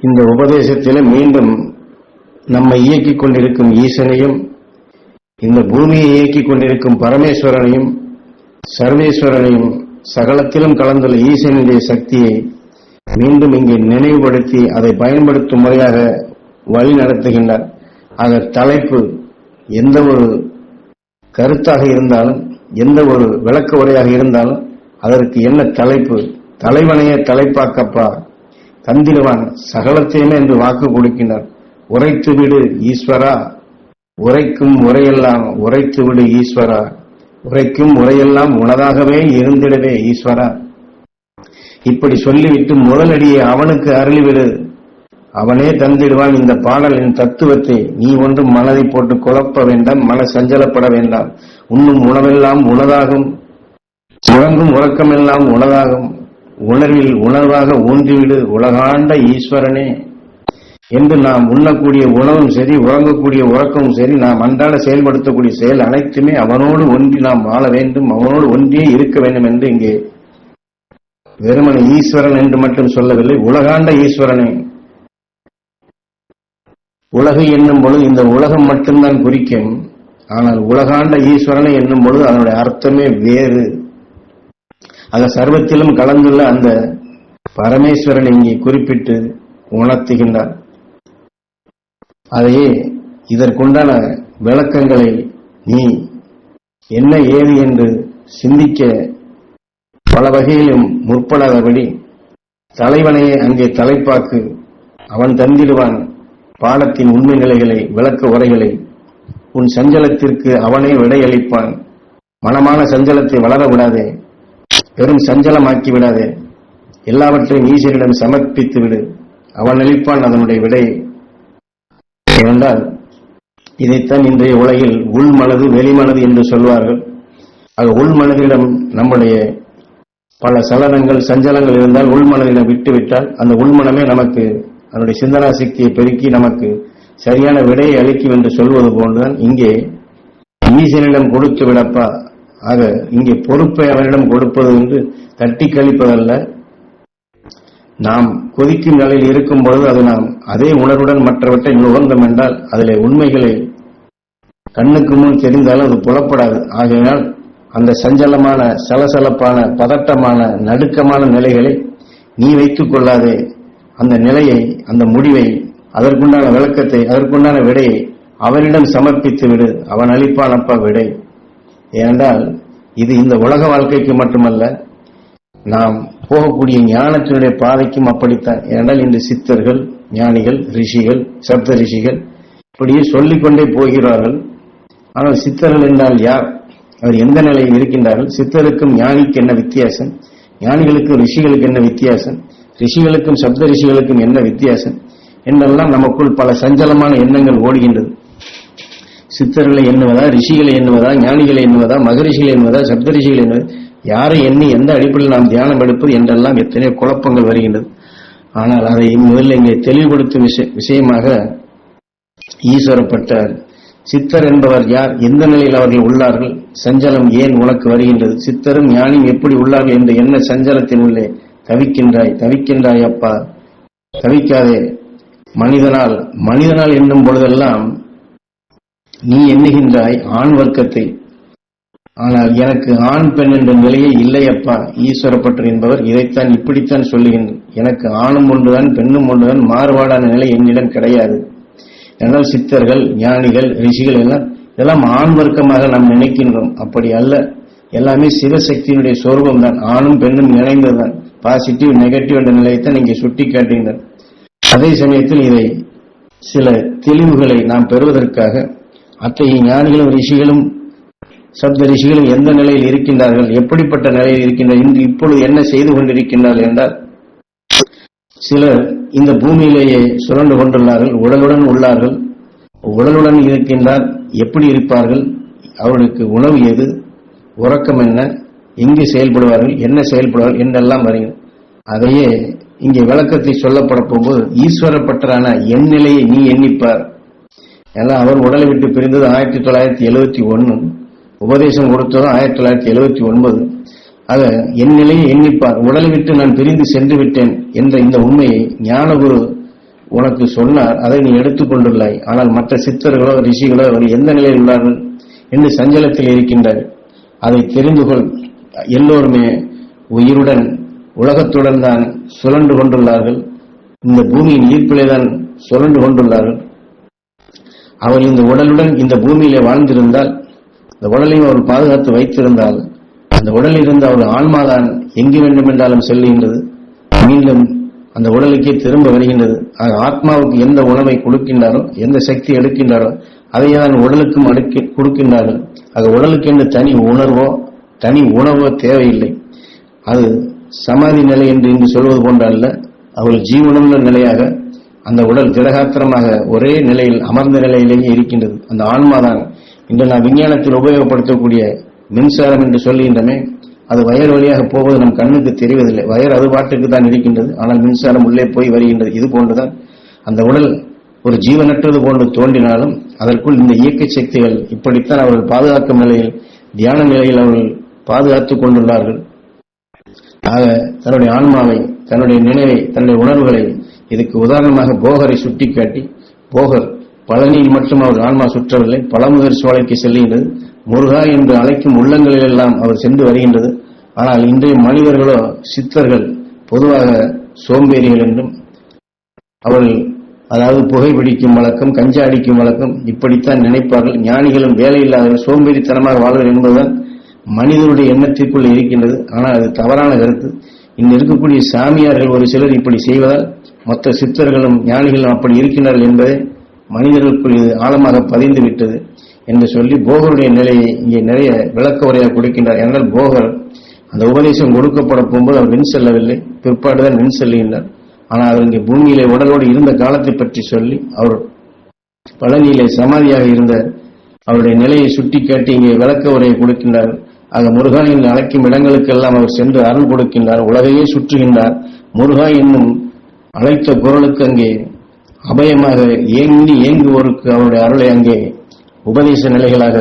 இந்த உபதேசத்தில் மீண்டும் நம்மை இயக்கிக் கொண்டிருக்கும் ஈசனையும், இந்த பூமியை இயக்கிக் கொண்டிருக்கும் பரமேஸ்வரனையும், சர்வேஸ்வரனையும், சகலத்திலும் கலந்துள்ள ஈசனுடைய சக்தியை மீண்டும் இங்கே நினைவுபடுத்தி அதை பயன்படுத்தும் முறையாக வழி நடத்துகின்றார். ஆக தலைப்பு எந்த ஒரு கருத்தாக இருந்தாலும், எந்த ஒரு விளக்க உரையாக இருந்தாலும் அதற்கு என்ன தலைப்பு, தலைவனைய தலைப்பாக்கப்பா தந்திடுவான் சகலத்தையுமே என்று வாக்கு கொடுக்கின்றார். உரைத்து விடு ஈஸ்வரா, உரைக்கும் உரையெல்லாம் உரைத்து விடு ஈஸ்வரா, உரைக்கும் உரையெல்லாம் உனதாகவே இருந்திடவே ஈஸ்வரா. இப்படி சொல்லிவிட்டு முதலடியை அவனுக்கு அருளிவிடு, அவனே தந்திடுவான் இந்த பாடலின் தத்துவத்தை. நீ ஒன்றும் மனதை போட்டு குழப்ப வேண்டாம், மன சஞ்சலப்பட வேண்டாம். உண்ணும் உணவெல்லாம் உனதாகும், உறங்கும் உறக்கமெல்லாம் உனதாகும், உணர்வில் உணர்வாக ஊன்றிவிடு உலகாண்ட ஈஸ்வரனே என்று நாம் உண்ணக்கூடிய உணவும் சரி, உறங்கக்கூடிய உறக்கமும் சரி, நாம் அன்றாட செயல்படுத்தக்கூடிய செயல் அனைத்துமே அவனோடு ஒன்றி நாம் வாழ வேண்டும், அவனோடு ஒன்றியே இருக்க வேண்டும் என்று இங்கே வெறுமனை ஈஸ்வரன் என்று மட்டும் சொல்லவில்லை, உலகாண்ட ஈஸ்வரனே. உலகு என்னும் பொழுது இந்த உலகம் மட்டும்தான் குறிக்கும். ஆனால் உலகாண்ட ஈஸ்வரனை என்னும் பொழுது அதனுடைய அர்த்தமே வேறு. ஆக சர்வத்திலும் கலந்துள்ள அந்த பரமேஸ்வரன் இங்கே குறிப்பிட்டு உணர்த்துகின்றார். அதையே இதற்குண்டான விளக்கங்களை நீ என்ன ஏது என்று சிந்திக்க பல வகையிலும் முற்படாதபடி தலைவனையே அங்கே தலைப்பாக்கு, அவன் தந்திடுவான் பாடத்தின் உண்மை நிலைகளை, விளக்க உரைகளை. உன் சஞ்சலத்திற்கு அவனே விடையளிப்பான். மனமான சஞ்சலத்தை வளர விடாதே, பெரும் சஞ்சலமாக்கி விடாதே, எல்லாவற்றையும் ஈஸ்வரிடம் சமர்ப்பித்து விடு, அவன் அளிப்பான் அதனுடைய விடை. ஏனென்றால் இதைத்தான் இன்றைய உலகில் உள்மனது வெளிமனது என்று சொல்வார்கள். ஆக உள்மனதிடம் நம்முடைய பல சலனங்கள் சஞ்சலங்கள் இருந்தால் உள்மனதிடம் விட்டுவிட்டால் அந்த உள்மனமே நமக்கு அதனுடைய சிந்தனா சக்தியை பெருக்கி நமக்கு சரியான விடையை அளிக்கும் என்று சொல்வது போன்றுதான் இங்கே ஈசனிடம் கொடுத்து விடப்பா. ஆக இங்கே பொறுப்பை அவனிடம் கொடுப்பது என்று தட்டி கழிப்பதல்ல. நாம் கொதிக்கும் நிலையில் இருக்கும் பொழுது அது நாம் அதே உணர்வுடன் மற்றவற்றை நுகர்ந்தோம் என்றால் அதிலே உண்மைகளை கண்ணுக்கு முன் தெரிந்தாலும் அது புலப்படாது. ஆகையினால் அந்த சஞ்சலமான சலசலப்பான பதட்டமான நடுக்கமான நிலைகளை நீ வைத்துக் கொள்ளாதே. அந்த நிலையை, அந்த முடிவை, அதற்குண்டான விளக்கத்தை, அதற்குண்டான விடையை அவனிடம் சமர்ப்பித்து விடு, அவன் அளிப்பான் அப்பா விடை. ஏனென்றால் இது இந்த உலக வாழ்க்கைக்கு மட்டுமல்ல, நாம் போகக்கூடிய ஞானத்தினுடைய பாதைக்கும் அப்படித்தான். ஏனென்றால் இன்று சித்தர்கள், ஞானிகள், ரிஷிகள், சப்த ரிஷிகள் இப்படியே சொல்லிக்கொண்டே போகிறார்கள். ஆனால் சித்தர்கள் என்றால் யார், அவர் எந்த நிலையில் இருக்கின்றார்கள், சித்தருக்கும் ஞானிக்கு என்ன வித்தியாசம், ஞானிகளுக்கும் ரிஷிகளுக்கு என்ன வித்தியாசம், ரிஷிகளுக்கும் சப்த ரிஷிகளுக்கும் என்ன வித்தியாசம் என்றெல்லாம் நமக்குள் பல சஞ்சலமான எண்ணங்கள் ஓடுகின்றது. சித்தர்களை எண்ணுவதா, ரிஷிகளை எண்ணுவதா, ஞானிகளை எண்ணுவதா, மகரிஷிகளை எண்ணுவதா, சப்த ரிஷிகளை எண்ணுவதா, யாரை எண்ணி எந்த அடிப்படையில் நாம் தியானம் எடுப்பது என்றெல்லாம் எத்தனையோ குழப்பங்கள் வருகின்றது. ஆனால் அதை முதல்ல இங்கே தெளிவுபடுத்தும் விஷயமாக ஈஸ்வரப்பட்டார். சித்தர் என்பவர் யார், எந்த நிலையில் அவர்கள் உள்ளார்கள், சஞ்சலம் ஏன் உனக்கு வருகின்றது, சித்தரும் ஞானியும் எப்படி உள்ளார்கள் என்ற என்ன சஞ்சலத்தின் உள்ளே தவிக்கின்றாய் அப்பா, தவிக்காதே. மனிதனால் என்னும் பொழுதெல்லாம் நீ எண்ணுகின்றாய் ஆண் வர்க்கத்தை. ஆனால் எனக்கு ஆண் பெண் என்ற நிலையே இல்லையப்பா. ஈஸ்வரப்பட்டர் என்பவர் இதைத்தான் இப்படித்தான் சொல்லுகின்றார். எனக்கு ஆணும் ஒன்றுதான் பெண்ணும் ஒன்றுதான், மாறுபாடான நிலை என்னிடம் கிடையாது. என்றால் சித்தர்கள், ஞானிகள், ரிஷிகள் எல்லாம் ஆண் வர்க்கமாக நாம் நினைக்கின்றோம். அப்படி அல்ல, எல்லாமே சிவசக்தியினுடைய சொரூபம் தான். ஆணும் பெண்ணும் இணைந்ததுதான். பாசிட்டிவ் நெகட்டிவ் என்ற நிலையத்தான் இங்கே சுட்டி காட்டுகின்றனர். அதே சமயத்தில் இதை சில தெளிவுகளை நாம் பெறுவதற்காக அத்தகைய ஞானிகளும் ரிஷிகளும் சப்த ரிஷிகளும் எந்த நிலையில் இருக்கின்றார்கள், எப்படிப்பட்ட நிலையில் இருக்கின்றார்கள், இப்பொழுது என்ன செய்து கொண்டிருக்கின்றார்கள் என்றால், சிலர் இந்த பூமியிலேயே சுரண்டு கொண்டுள்ளார்கள், உடலுடன் உள்ளார்கள். உடலுடன் இருக்கின்றார், எப்படி இருப்பார்கள், அவர்களுக்கு உணவு எது, உறக்கம் என்ன, எங்கு செயல்படுவார்கள், என்ன செயல்படுவார்கள் என்றெல்லாம் வருகிறது. அதையே இங்கே விளக்கத்தை சொல்லப்பட போகும்போது ஈஸ்வரப்பட்டரான என் நிலையை நீ எண்ணிப்பார். ஏன்னா அவர் உடலை விட்டு பிரிந்தது 1971, உபதேசம் கொடுத்ததும் 1979. ஆக என் நிலையை எண்ணிப்பார். உடலை விட்டு நான் பிரிந்து சென்று விட்டேன் என்ற இந்த உண்மையை ஞானகுரு உனக்கு சொன்னார், அதை நீ எடுத்துக்கொண்டுள்ளாய். ஆனால் மற்ற சித்தர்களோ ரிஷிகளோ அவர் எந்த நிலையில் உள்ளார்கள் என்று சஞ்சலத்தில் இருக்கின்றார். அதை தெரிந்து கொள். எல்லோருமே உயிருடன் உலகத்துடன் தான் சுழன்று கொண்டுள்ளார்கள். இந்த பூமியின் ஈர்ப்பிலே தான் சுழன்று கொண்டுள்ளார்கள். அவர் இந்த உடலுடன் இந்த பூமியிலே வாழ்ந்திருந்தால், இந்த உடலையும் அவர் பாதுகாத்து வைத்திருந்தால், அந்த உடலில் இருந்து அவர் ஆன்மாதான் எங்கு வேண்டுமென்றாலும் செல்லுகின்றது, மீண்டும் அந்த உடலுக்கே திரும்ப வருகின்றது. ஆத்மாவுக்கு எந்த உணவை கொடுக்கின்றாரோ, எந்த சக்தி எடுக்கின்றாரோ அதையே தான் உடலுக்கும் கொடுக்கின்றார்கள். உடலுக்கு என்று தனி உணர்வோ தனி உணவோ தேவையில்லை. அது சமாதி நிலை என்று இங்கு சொல்வது போன்ற அல்ல. அவர்கள் ஜீவனுள்ள நிலையாக அந்த உடல் திடகாத்திரமாக ஒரே நிலையில் அமர்ந்த நிலையிலேயே இருக்கின்றது. அந்த ஆன்மாதான் இன்று நாம் விஞ்ஞானத்தில் உபயோகப்படுத்தக்கூடிய மின்சாரம் என்று சொல்லுகின்றமே, அது வயர் வழியாக போவது நம் கண்ணுக்கு தெரிவதில்லை. வயர் அது பாட்டுக்கு தான் இருக்கின்றது, ஆனால் மின்சாரம் உள்ளே போய் வருகின்றது. இது போன்றுதான் அந்த உடல் ஒரு ஜீவனற்றது போன்று தோன்றினாலும் அதற்குள் இந்த இயக்க சக்திகள் இப்படித்தான் அவர்கள் பாதுகாக்கும் நிலையில், தியான நிலையில் அவர்கள் பாதுகாத்துக் கொண்டுள்ளார்கள். ஆக தன்னுடைய ஆன்மாவை, தன்னுடைய நினைவை, தன்னுடைய உணர்வுகளை இதுக்கு உதாரணமாக போகரை சுட்டிக்காட்டி, போகர் பழனியில் மட்டும் அவர் ஆன்மா சுற்றவில்லை, பழமுதிர் சோலைக்கு செல்கின்றது. முருகா என்று அழைக்கும் உள்ளங்களிலெல்லாம் அவர் சென்று வருகின்றது. ஆனால் இன்றைய மனிதர்களோ சித்தர்கள் பொதுவாக சோம்பேறிகள் என்றும், அவர்கள் அதாவது புகைப்பிடிக்கும் வழக்கம், கஞ்சா அடிக்கும் வழக்கம், இப்படித்தான் நினைப்பார்கள். ஞானிகளும் வேலையில்லாதவர்கள் சோம்பேறித்தனமாக வாழ்வர் என்பதுதான் மனிதனுடைய எண்ணத்திற்குள் இருக்கின்றது. ஆனால் அது தவறான கருத்து. இங்கு இருக்கக்கூடிய சாமியார்கள் ஒரு சிலர் இப்படி செய்வதால் மொத்த சித்தர்களும் ஞானிகளும் அப்படி இருக்கின்றார்கள் என்பதை மனிதர்களுக்குள் இது ஆழமாக பதிந்து விட்டது என்று சொல்லி போகருடைய நிலையை இங்கே நிறைய விளக்க உரையாக கொடுக்கின்றார். என்றால் போகர் அந்த உபதேசம் கொடுக்கப்பட போகும்போது அவர் வின் செல்லவில்லை, பிற்பாடுதான் வின் செல்லுகின்றார். ஆனால் அவர் இங்கே பூமியிலே உடலோடு இருந்த காலத்தை பற்றி சொல்லி, அவர் பழனியிலே சமாதியாக இருந்த அவருடைய நிலையை சுட்டிக்காட்டி இங்கே விளக்க உரையை கொடுக்கின்றார். ஆக முருகன் என்று அழைக்கும் இடங்களுக்கெல்லாம் அவர் சென்று அருள் கொடுக்கின்றார், உலகையே சுற்றுகின்றார். முருகா என்னும் அழைத்த குரலுக்கு அங்கே அபயமாக ஏங்குவோருக்கு அவருடைய அருளை அங்கே உபதேச நிலைகளாக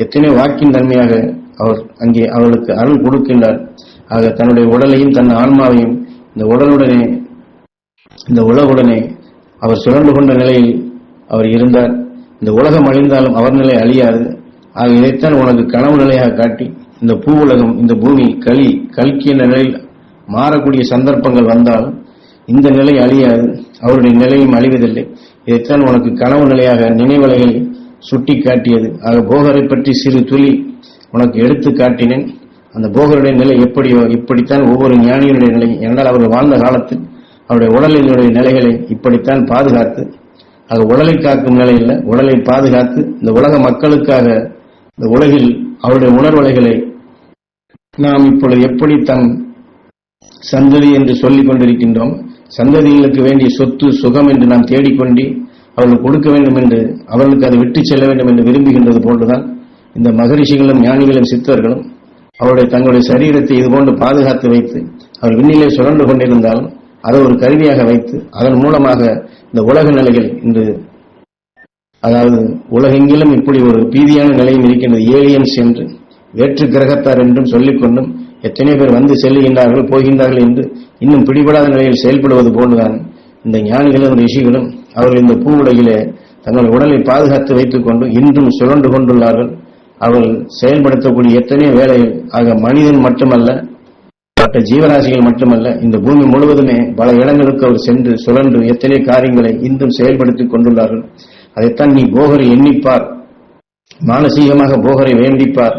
எத்தனையோ வாக்கின் தன்மையாக அவர் அங்கே அவர்களுக்கு அருள் கொடுக்கின்றார். ஆக தன்னுடைய உடலையும் தன் ஆன்மாவையும் இந்த உடலுடனே இந்த உலகுடனே அவர் சுழன்று கொண்ட நிலையில் அவர் இருந்தார். இந்த உலகம் அழிந்தாலும் அவர் நிலை அழியாது. ஆக இதைத்தான் உனக்கு கனவு நிலையாக காட்டி, இந்த பூ உலகம், இந்த பூமி கல்கிய நிலையில் மாறக்கூடிய சந்தர்ப்பங்கள் வந்தாலும் இந்த நிலை அழியாது, அவருடைய நிலையும் அழிவதில்லை. இதைத்தான் உனக்கு கனவு நிலையாக நினைவலைகள் சுட்டி காட்டியது. ஆக போகரை பற்றி சிறு துளி உனக்கு எடுத்து காட்டினேன். அந்த போகருடைய நிலை எப்படியோ இப்படித்தான் ஒவ்வொரு ஞானியினுடைய நிலை. என்றால் அவர்கள் வாழ்ந்த காலத்தில் அவருடைய உடலினுடைய நிலைகளை இப்படித்தான் பாதுகாத்து, ஆக உடலை காக்கும் நிலையில் உடலை பாதுகாத்து இந்த உலக மக்களுக்காக இந்த உலகில் அவருடைய உணர்வலைகளை நாம் இப்பொழுது எப்படி தன் சந்ததி என்று சொல்லிக் கொண்டிருக்கின்றோம், சந்ததிகளுக்கு வேண்டிய சொத்து சுகம் என்று நாம் தேடிக்கொண்டு அவர்கள் கொடுக்க வேண்டும் என்று, அவர்களுக்கு அதை விட்டு செல்ல வேண்டும் என்று விரும்புகின்றது போன்றுதான் இந்த மகரிஷிகளும் ஞானிகளும் சித்தர்களும் அவருடைய தங்களுடைய சரீரத்தை இதுபோன்று பாதுகாத்து வைத்து அவர் விண்ணிலே சுழன்று கொண்டிருந்தாலும் அதை ஒரு கருவியாக வைத்து அதன் மூலமாக இந்த உலக நிலைகள் இன்று, அதாவது உலகெங்கிலும் இப்படி ஒரு பீதியான நிலையும் இருக்கின்றது. ஏலியன்ஸ் என்று, வேற்று கிரகத்தார் என்றும் சொல்லிக்கொண்டும் எத்தனை பேர் வந்து செல்லுகின்றார்கள் போகின்றார்கள் என்று இன்னும் பிடிபடாத நிலையில் செயல்படுவது போன்றுதான் இந்த ஞானிகளும் ரிஷிகளும் அவர்கள் இந்த பூ உலகிலே தங்கள் உடலை பாதுகாத்து வைத்துக் கொண்டு இன்றும் சுழன்று கொண்டுள்ளார்கள். அவர்கள் செயல்படுத்தக்கூடிய எத்தனையோ வேலைகள், ஆக மனிதன் மட்டுமல்ல, மற்ற ஜீவராசிகள் மட்டுமல்ல, இந்த பூமி முழுவதுமே பல இடங்களுக்கு அவர் சென்று சுழன்று எத்தனை காரியங்களை இன்றும் செயல்படுத்திக் கொண்டுள்ளார்கள். அதைத்தான் நீ போகரை எண்ணிப்பார், மானசீகமாக போகரை வேண்டிப்பார்,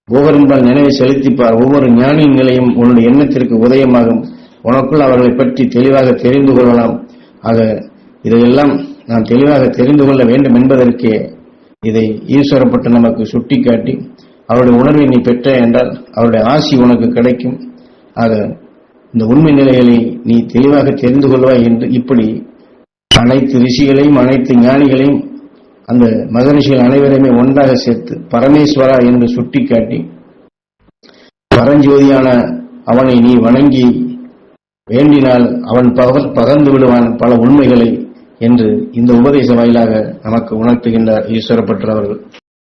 போகர் என்பால் நினைவை செலுத்திப்பார். ஒவ்வொரு ஞானியின் நிலையும் உன்னுடைய எண்ணத்திற்கு உதயமாகும். உனக்குள் அவர்களை பற்றி தெளிவாக தெரிந்து கொள்ளலாம். ஆக இதையெல்லாம் நாம் தெளிவாக தெரிந்து கொள்ள வேண்டும் என்பதற்கே இதை ஈஸ்வரப்பட்டு நமக்கு சுட்டிக்காட்டி, அவருடைய உணர்வை நீ பெற்ற என்றால் அவருடைய ஆசி உனக்கு கிடைக்கும். ஆக இந்த உண்மை நிலைகளை நீ தெளிவாக தெரிந்து கொள்வாய் என்று இப்படி அனைத்து ரிஷிகளையும் அனைத்து ஞானிகளையும் அந்த மகரிஷிகள் அனைவரையுமே ஒன்றாக சேர்த்து பரமேஸ்வரா என்று சுட்டிக்காட்டி, பரஞ்சோதியான அவனை நீ வணங்கி வேண்டினால் அவன் பகர்ந்து விடுவான் பல உண்மைகளை என்று இந்த உபதேச வாயிலாக நமக்கு உணர்த்துகின்றார் ஈஸ்வரப்பட்டவர்கள்.